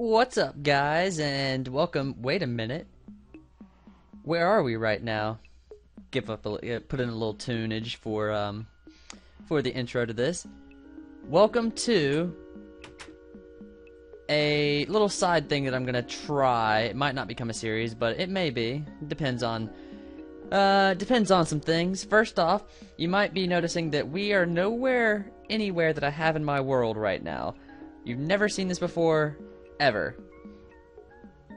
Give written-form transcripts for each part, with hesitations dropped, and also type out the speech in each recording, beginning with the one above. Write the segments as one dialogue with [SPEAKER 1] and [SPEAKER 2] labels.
[SPEAKER 1] What's up, guys, and welcome. Wait a minute. Where are we right now? Put in a little tunage for the intro to this. Welcome to a little side thing that I'm gonna try. It might not become a series, but it may be. Depends on some things. First off, you might be noticing that we are anywhere that I have in my world right now. You've never seen this before. Ever.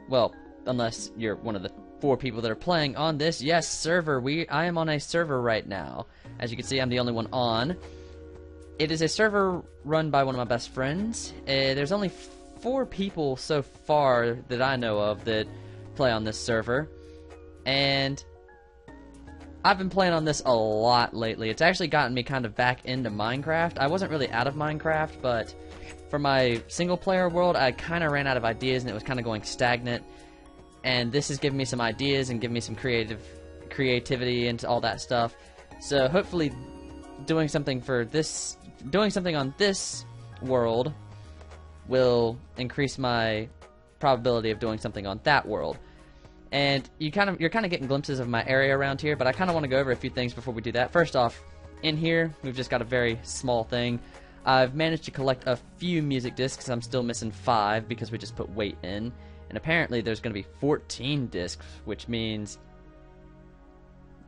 [SPEAKER 1] Well, unless you're one of the 4 people that are playing on this, yes, server. I am on a server right now. As you can see, I'm the only one on. It is a server run by one of my best friends. There's only 4 people so far that I know of that play on this server. And I've been playing on this a lot lately. It's actually gotten me kind of back into Minecraft. I wasn't really out of Minecraft, but for my single-player world, I kind of ran out of ideas, and it was kind of going stagnant. And this has given me some ideas and given me some creativity into all that stuff. So hopefully, doing something on this world will increase my probability of doing something on that world. And you're kind of getting glimpses of my area around here, but I kind of want to go over a few things before we do that. First off, in here, we've just got a very small thing. I've managed to collect a few music discs. I'm still missing 5 because we just put weight in. And apparently there's going to be 14 discs, which means...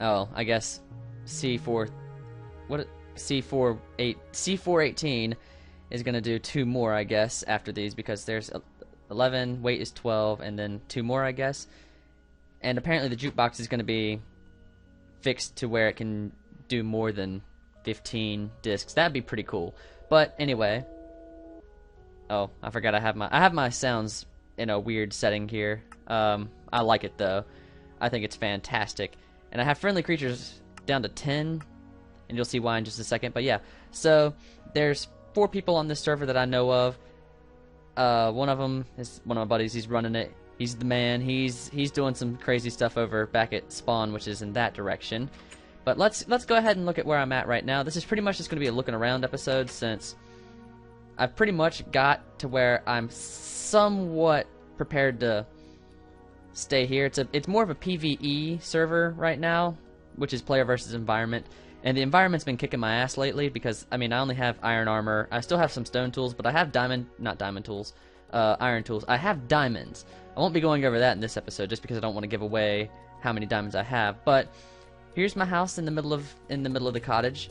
[SPEAKER 1] Oh, I guess C418 is going to do 2 more, I guess, after these, because there's 11, weight is 12, and then 2 more, I guess. And apparently the jukebox is going to be fixed to where it can do more than 15 discs. That'd be pretty cool. But anyway, oh, I forgot I have my sounds in a weird setting here. I like it though. I think it's fantastic. And I have friendly creatures down to 10, and you'll see why in just a second. But yeah, so there's 4 people on this server that I know of. One of them is one of my buddies. He's running it. He's the man. He's doing some crazy stuff over back at spawn, which is in that direction. But let's go ahead and look at where I'm at right now. This is pretty much just going to be a looking around episode, since I've pretty much got to where I'm somewhat prepared to stay here. It's more of a PvE server right now, which is player versus environment. And the environment's been kicking my ass lately because, I mean, I only have iron armor. I still have some stone tools, but I have iron tools. I have diamonds. I won't be going over that in this episode just because I don't want to give away how many diamonds I have. But here's my house in the middle of the cottage.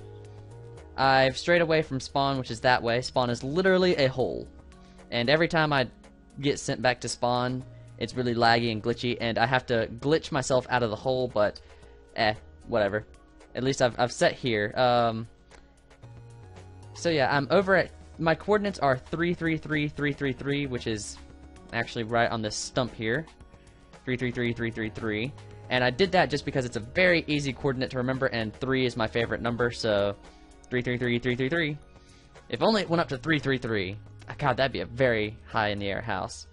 [SPEAKER 1] I've strayed away from spawn, which is that way. Spawn is literally a hole. And every time I get sent back to spawn, it's really laggy and glitchy, and I have to glitch myself out of the hole, but whatever. At least I've set here. So yeah, I'm over at, my coordinates are 333, which is actually right on this stump here. 333. And I did that just because it's a very easy coordinate to remember, and 3 is my favorite number, so 333. If only it went up to 333. God, that'd be a very high in the air house.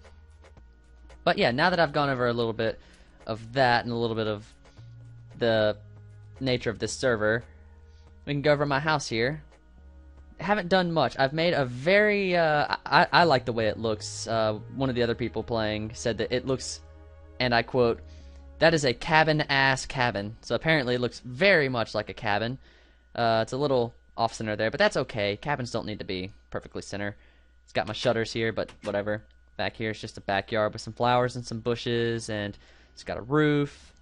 [SPEAKER 1] But yeah, now that I've gone over a little bit of that and a little bit of the nature of this server, we can go over my house here. I haven't done much. I've made a very, I like the way it looks. One of the other people playing said that it looks, and I quote, "That is a cabin-ass cabin." So apparently it looks very much like a cabin. It's a little off-center there, but that's okay. Cabins don't need to be perfectly center. It's got my shutters here, but whatever. Back here it's just a backyard with some flowers and some bushes, and it's got a roof.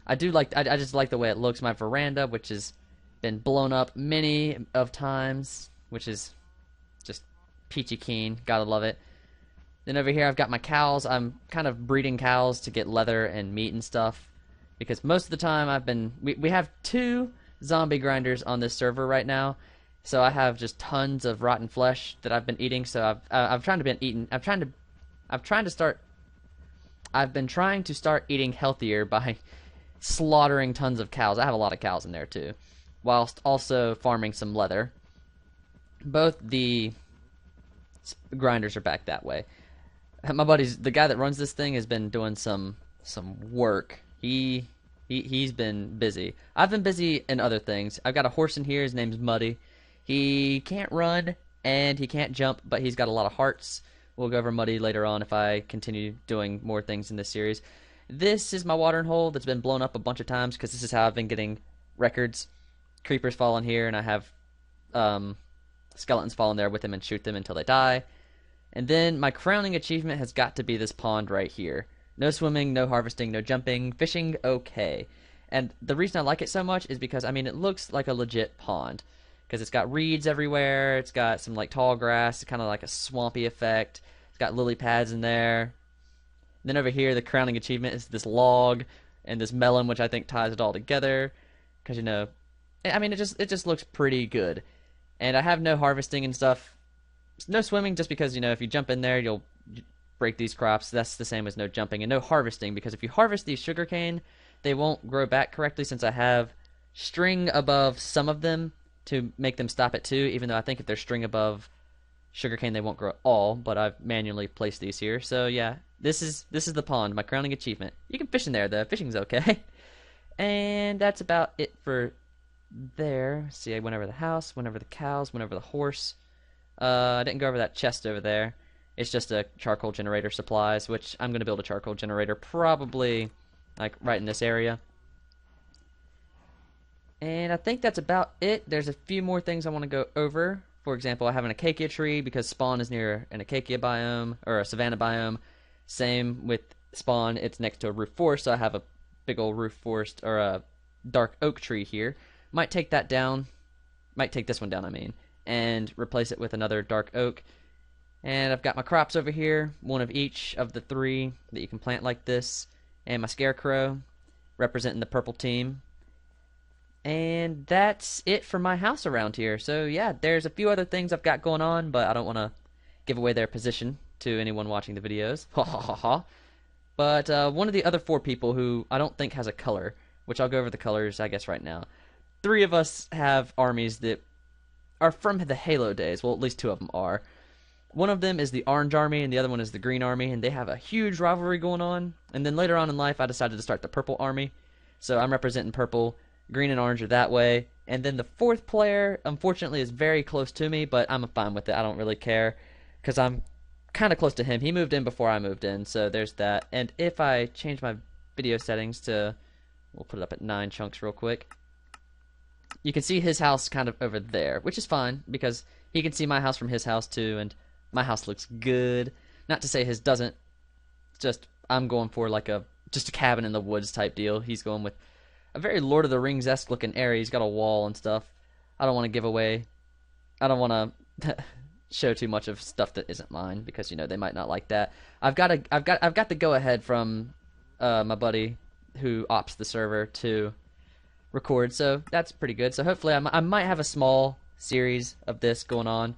[SPEAKER 1] I just like the way it looks. My veranda, which has been blown up many of times, which is just peachy keen. Gotta love it. Then over here I've got my cows. I'm kind of breeding cows to get leather and meat and stuff, because most of the time we have 2 zombie grinders on this server right now, so I have just tons of rotten flesh that I've been eating. So I've been trying to start eating healthier by slaughtering tons of cows. I have a lot of cows in there too, whilst also farming some leather. Both the grinders are back that way. My buddy's, the guy that runs this thing, has been doing some work. He's been busy. I've been busy in other things. I've got a horse in here. His name's Muddy. He can't run and he can't jump, but he's got a lot of hearts, We'll go over muddy later on if I continue doing more things in this series. This is my watering hole that's been blown up a bunch of times because this is how I've been getting records. Creepers fall in here, and I have skeletons fall in there with them and shoot them until they die. And then my crowning achievement has got to be this pond right here. No swimming, no harvesting, no jumping, fishing, okay. And the reason I like it so much is because, I mean, it looks like a legit pond. Because it's got reeds everywhere, it's got some like tall grass, kind of like a swampy effect. It's got lily pads in there. And then over here, the crowning achievement is this log and this melon, which I think ties it all together. Because, you know, I mean, it just looks pretty good. And I have no harvesting and stuff. No swimming, just because, you know, if you jump in there, you'll break these crops. That's the same as no jumping. And no harvesting, because if you harvest these sugarcane, they won't grow back correctly since I have string above some of them to make them stop at 2, even though I think if there's string above sugarcane, they won't grow at all, but I've manually placed these here. So yeah, this is the pond, my crowning achievement. You can fish in there, though. Fishing's okay. And that's about it for there. See, I went over the house, went over the cows, went over the horse. I didn't go over that chest over there. It's just a charcoal generator supplies, which I'm going to build a charcoal generator probably like right in this area. And I think that's about it. There's a few more things I want to go over. For example, I have an acacia tree because spawn is near an acacia biome, or a savanna biome. Same with spawn, it's next to a roof forest, so I have a big old roof forest, or a dark oak tree here. Might take that down, might take this one down, I mean, and replace it with another dark oak. And I've got my crops over here, one of each of the 3 that you can plant like this. And my scarecrow, representing the purple team. And that's it for my house around here. So yeah, there's a few other things I've got going on, but I don't want to give away their position to anyone watching the videos. Ha ha ha ha. But one of the other 4 people who I don't think has a color, which I'll go over the colors, I guess, right now. 3 of us have armies that are from the Halo days. Well, at least 2 of them are. One of them is the Orange Army, and the other one is the Green Army, and they have a huge rivalry going on. And then later on in life, I decided to start the Purple Army. So I'm representing Purple. Green and orange are that way. And then the 4th player, unfortunately, is very close to me, but I'm fine with it. I don't really care, because I'm kind of close to him. He moved in before I moved in, so there's that. And if I change my video settings to, we'll put it up at 9 chunks real quick, you can see his house kind of over there, which is fine, because he can see my house from his house too, and my house looks good. Not to say his doesn't, just I'm going for like just a cabin in the woods type deal. He's going with a very Lord of the Rings-esque looking area. He's got a wall and stuff. I don't want to give away. I don't want to show too much of stuff that isn't mine because, you know, they might not like that. I've got the go ahead from my buddy who ops the server to record, so that's pretty good. So hopefully I might have a small series of this going on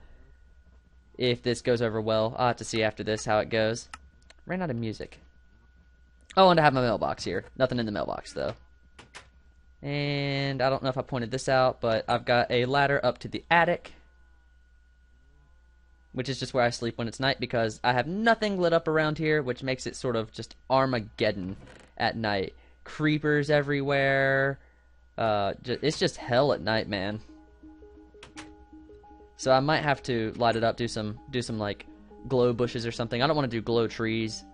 [SPEAKER 1] if this goes over well. I'll have to see after this how it goes. Ran out of music. Oh, and I have my mailbox here. Nothing in the mailbox though. And I don't know if I pointed this out, but I've got a ladder up to the attic, which is just where I sleep when it's night because I have nothing lit up around here, which makes it sort of just Armageddon at night. Creepers everywhere. It's just hell at night, man. So I might have to light it up, do some like glow bushes or something. I don't want to do glow trees,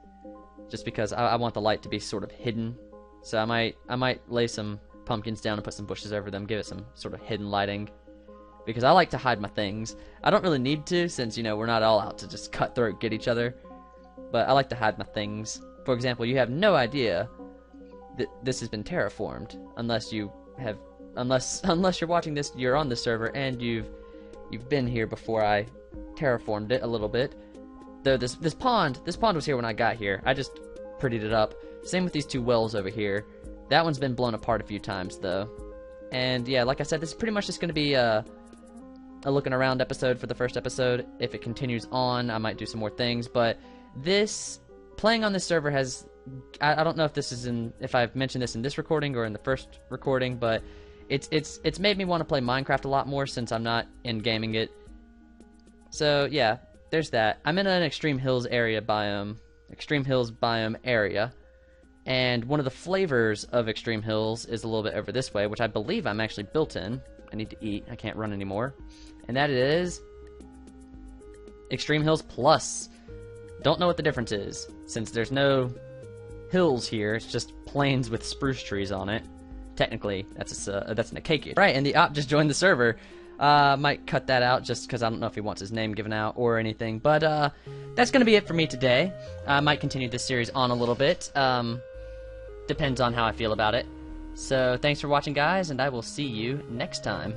[SPEAKER 1] just because I want the light to be sort of hidden. So I might lay some pumpkins down and put some bushes over them, give it some sort of hidden lighting, because I like to hide my things. I don't really need to, since, you know, we're not all out to just cutthroat get each other, but I like to hide my things. For example, you have no idea that this has been terraformed unless you're watching this, you're on the server and you've been here before I terraformed it a little bit. Though this pond was here when I got here. I just prettied it up. Same with these 2 wells over here. That one's been blown apart a few times, though. And yeah, like I said, this is pretty much just going to be a looking around episode for the first episode. If it continues on, I might do some more things. But playing on this server has, I don't know if I've mentioned this in this recording or in the first recording, but it's made me want to play Minecraft a lot more since I'm not in gaming it. So yeah, there's that. I'm in an Extreme Hills biome area. And one of the flavors of Extreme Hills is a little bit over this way, which I believe I'm actually built in. I need to eat. I can't run anymore. And that is Extreme Hills Plus, Don't know what the difference is, since there's no hills here. It's just plains with spruce trees on it. Technically, that's an Acacia. Right, and the op just joined the server. Might cut that out just because I don't know if he wants his name given out or anything. But that's going to be it for me today. I might continue this series on a little bit. Depends on how I feel about it. So thanks for watching, guys, and I will see you next time.